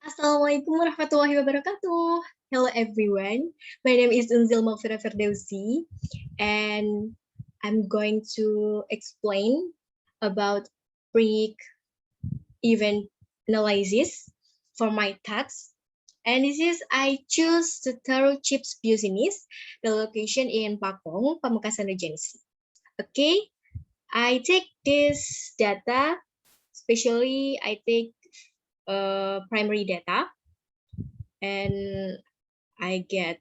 Assalamualaikum warahmatullahi wabarakatuh. Hello everyone. My name is Unzil Maughfiroh Firdausi, and I'm going to explain about break event analysis for my task. And this is I choose the Taro chips Bussiness, the location in Pakong, Pamekasan Regency. Okay, I take this data, especially I take primary data, and I get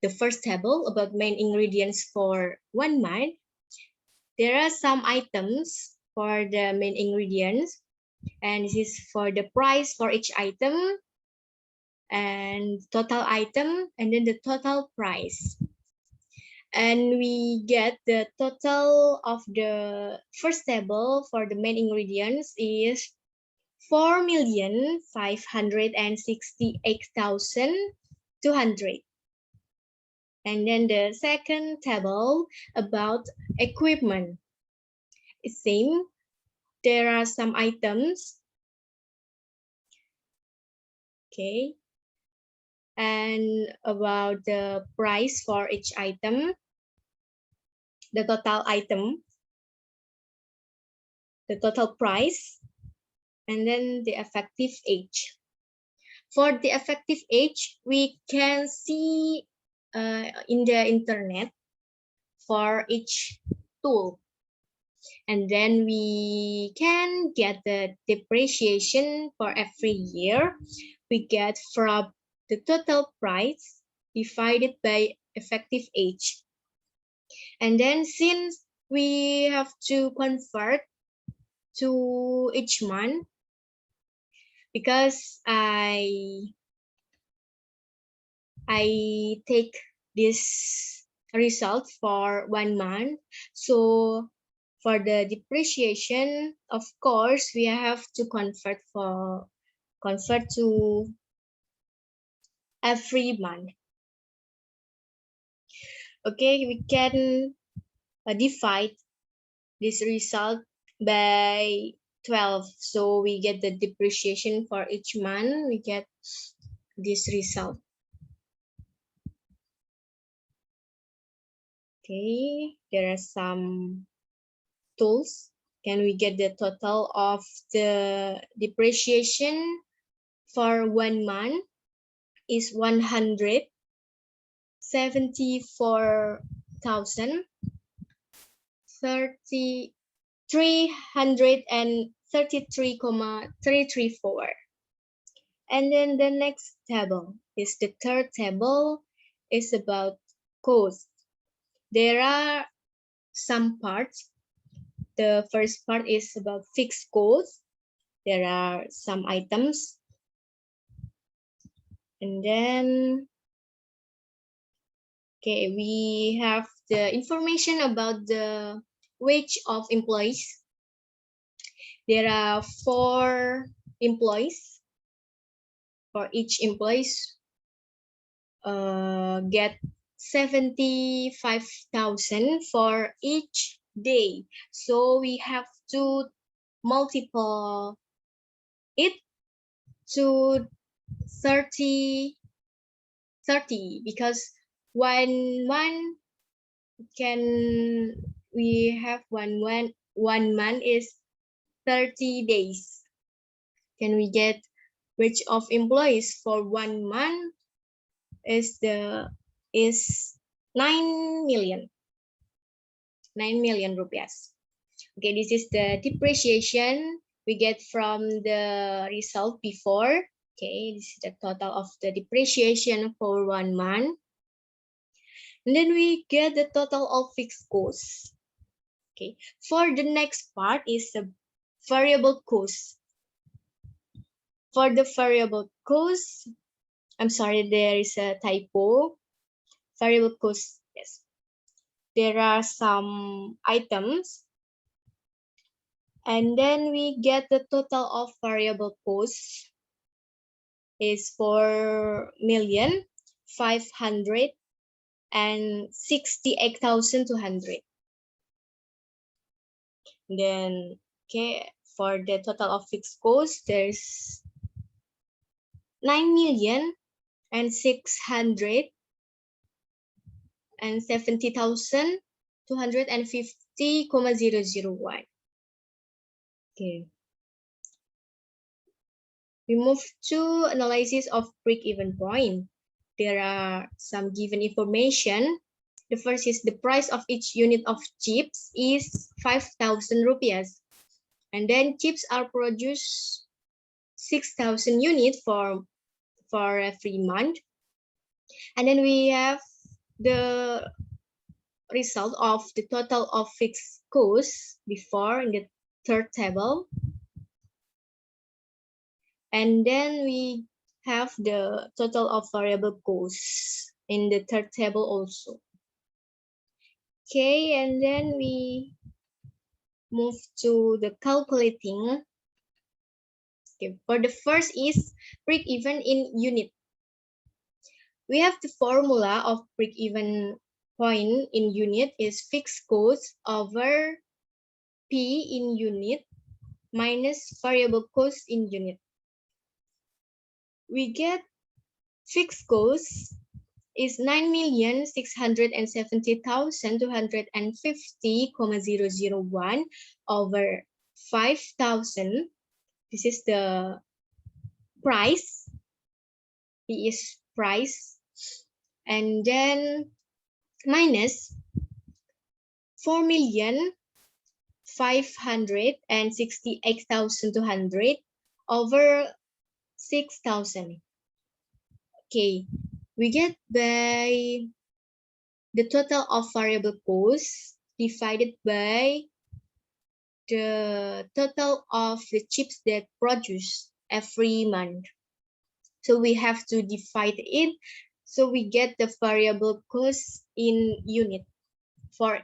the first table about main ingredients for 1 month. There are some items for the main ingredients, and this is for the price for each item and total item, and then the total price. And we get the total of the first table for the main ingredients is 4,568,200. And then the second table about equipment. It's same. There are some items. Okay. And about the price for each item, the total item, the total price, and then the effective age. For the effective age, we can see in the internet for each tool. And then we can get the depreciation for every year. We get from the total price divided by effective age. And then since we have to convert to each month, because I take this result for 1 month, so for the depreciation, of course, we have to convert to every month. Okay, we can divide this result by 12. So we get the depreciation for each month. We get this result. Okay, there are some tools. Can we get the total of the depreciation for 1 month is 174,333,334. And then the next table is the third table, is about cost. There are some parts. The first part is about fixed cost. There are some items. And then, okay, we have the information about the wage of employees. There are 4 employees. For each employees, get 75,000 for each day. So we have to multiply it to 30 because one month one month is 30 days. Can we get wage of employees for 1 month is 9 million. 9 million rupiahs. Okay, this is the depreciation we get from the result before. Okay, this is the total of the depreciation for 1 month. And then we get the total of fixed costs. Okay, for the next part is the variable cost. For the variable cost, I'm sorry, there is a typo. Variable cost, yes. There are some items. And then we get the total of variable costs is 4,568,200. Then, okay, for the total of fixed costs, there's 9,670,250,001. Okay. We move to analysis of break-even point. There are some given information. The first is the price of each unit of chips is 5,000 rupees. And then chips are produced 6,000 units for every month. And then we have the result of the total of fixed costs before in the third table. And then we have the total of variable costs in the third table also. Okay, and then we move to the calculating. Okay, for the first is break even in unit. We have the formula of break even point in unit is fixed cost over P in unit minus variable cost in unit. We get fixed cost is 9,670,250,001 over 5,000. This is the price. P is price. And then minus 4,568,200 over 6,000. Okay, we get by the total of variable costs divided by the total of the chips that produce every month. So we have to divide it. So we get the variable cost in unit for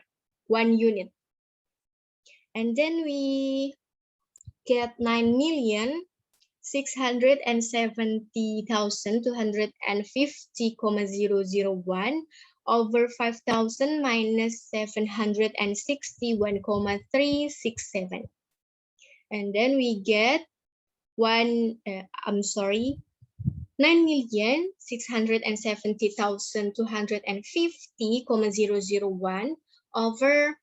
1 unit. And then we get 9,670,250,001 over 5,000 minus 761,367. And then we get 9,670,250,001 over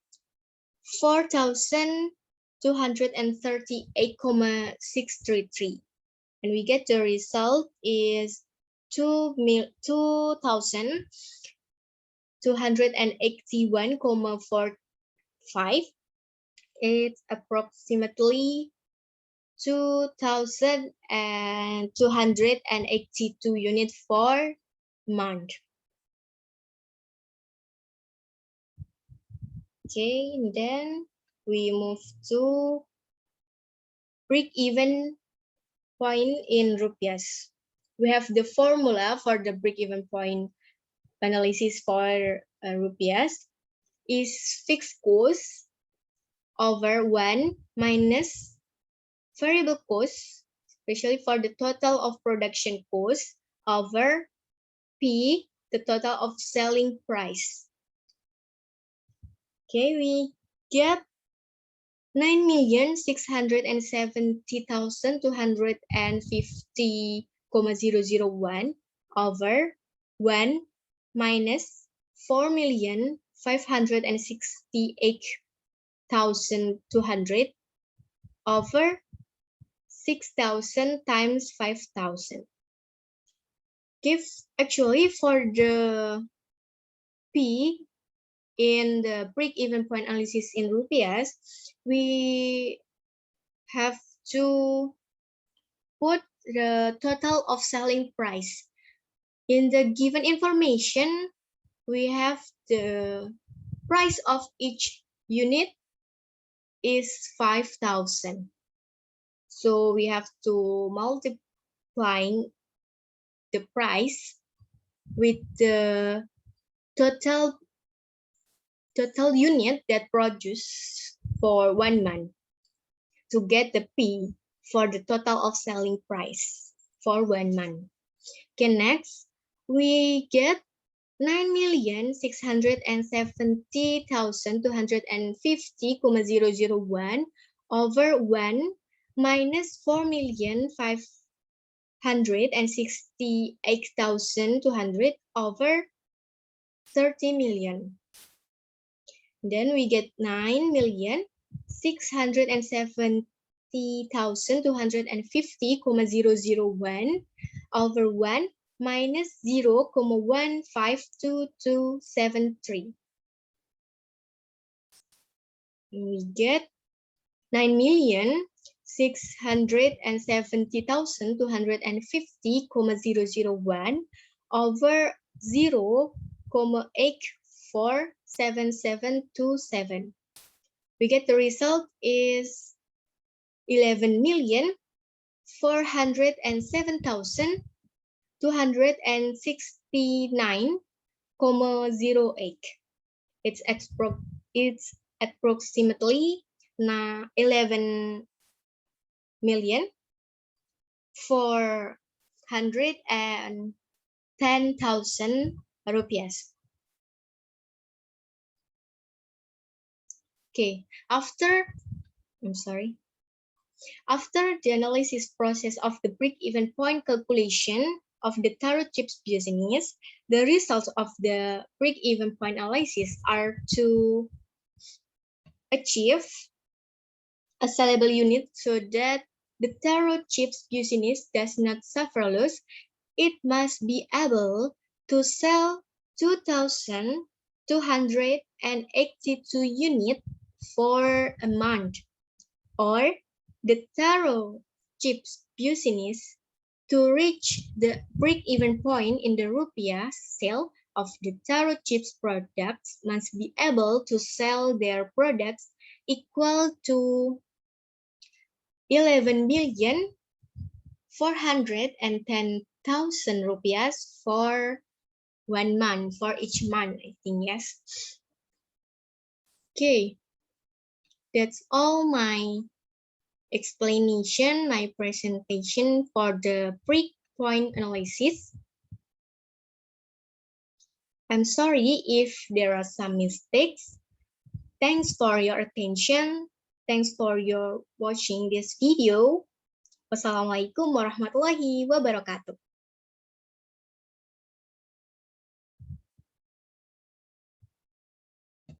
4,238,633. And we get the result is 2,281,45. It's approximately 2,282 units for month. Okay, and then we move to break-even point in rupiahs. We have the formula for the break-even point analysis for rupiahs is fixed cost over 1 minus variable cost, especially for the total of production cost over P, the total of selling price. Okay, we get 9,670,250,001 over 1 minus 4,568,200 over 6,000 times 5,000. Actually for the P in the break-even point analysis in rupiahs, we have to put the total of selling price. In the given information, we have the price of each unit is 5,000. So we have to multiply the price with the total unit that produce for 1 month to get the P for the total of selling price for 1 month. Okay, next we get 9,670,250,001 over 1 minus 4,568,200 168,200 over 30 million. Then we get 9,670,250,001 over 1 minus 0,152273. We get 9,670,250,001 over 0,847727. We get the result is 11,407,269,08. It's approximately 11,410,000 rupiahs. Okay, after the analysis process of the break-even point calculation of the Taro chips business, the results of the break-even point analysis are to achieve a sellable unit so that the Taro chips business does not suffer loss. It must be able to sell 2,282 units for a month, or the Taro chips business to reach the break-even point in the rupiah sale of the Taro chips products must be able to sell their products equal to 11,410,000 rupiahs for 1 month, for each month, I think, yes. Okay, that's all my explanation, my presentation for the break-point analysis. I'm sorry if there are some mistakes. Thanks for your attention. Thanks for your watching this video. Wassalamualaikum warahmatullahi wabarakatuh.